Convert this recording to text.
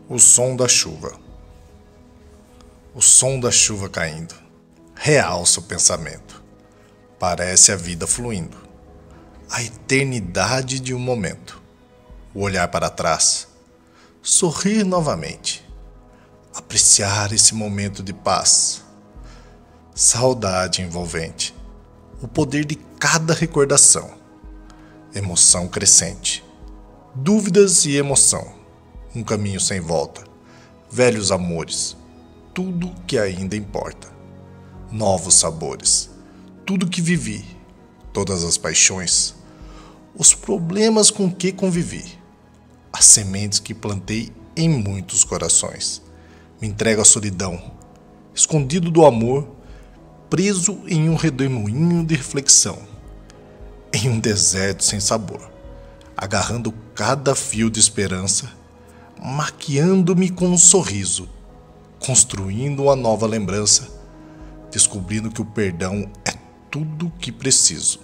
O som da chuva. O som da chuva caindo realça o pensamento. Parece a vida fluindo, a eternidade de um momento. O olhar para trás, sorrir novamente, apreciar esse momento de paz. Saudade envolvente, o poder de cada recordação, emoção crescente, dúvidas e emoção, um caminho sem volta, velhos amores, tudo que ainda importa, novos sabores, tudo que vivi, todas as paixões, os problemas com que convivi, as sementes que plantei em muitos corações. Me entrego à solidão, escondido do amor, preso em um redemoinho de reflexão, em um deserto sem sabor, agarrando cada fio de esperança, maquiando-me com um sorriso, construindo uma nova lembrança, descobrindo que o perdão é tudo o que preciso.